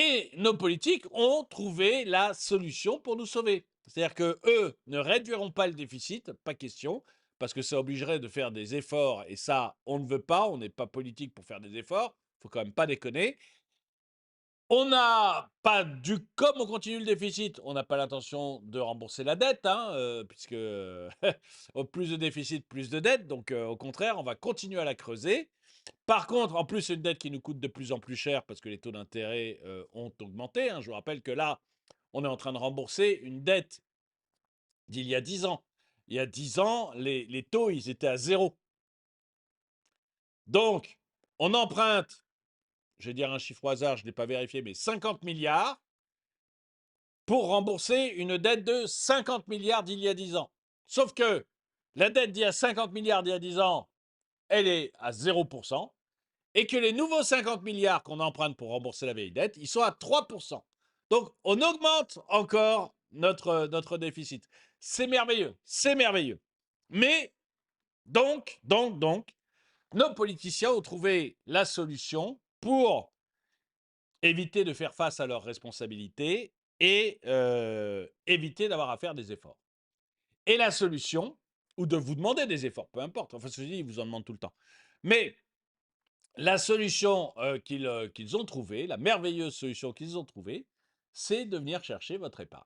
Et nos politiques ont trouvé la solution pour nous sauver. C'est-à-dire qu'eux ne réduiront pas le déficit, pas question, parce que ça obligerait de faire des efforts, et ça, on ne veut pas, on n'est pas politique pour faire des efforts, il faut quand même pas déconner. On n'a pas du Comme on continue le déficit, on n'a pas l'intention de rembourser la dette, hein, puisque au plus de déficit, plus de dette. Donc, au contraire, on va continuer à la creuser. Par contre, en plus, c'est une dette qui nous coûte de plus en plus cher parce que les taux d'intérêt ont augmenté, hein. Je vous rappelle que là, on est en train de rembourser une dette d'il y a 10 ans. Il y a 10 ans, les taux, ils étaient à zéro. Donc, on emprunte, je vais dire un chiffre au hasard, je ne l'ai pas vérifié, mais 50 milliards pour rembourser une dette de 50 milliards d'il y a 10 ans. Sauf que la dette d'il y a 50 milliards d'il y a 10 ans, elle est à 0%, et que les nouveaux 50 milliards qu'on emprunte pour rembourser la vieille dette, ils sont à 3%. Donc, on augmente encore notre déficit. C'est merveilleux, c'est merveilleux. Mais, donc, nos politiciens ont trouvé la solution pour éviter de faire face à leurs responsabilités et éviter d'avoir à faire des efforts. Et la solution, ou de vous demander des efforts, peu importe, enfin, ceci dit, ils vous en demandent tout le temps. Mais la solution qu'ils ont trouvée, la merveilleuse solution qu'ils ont trouvée, c'est de venir chercher votre épargne.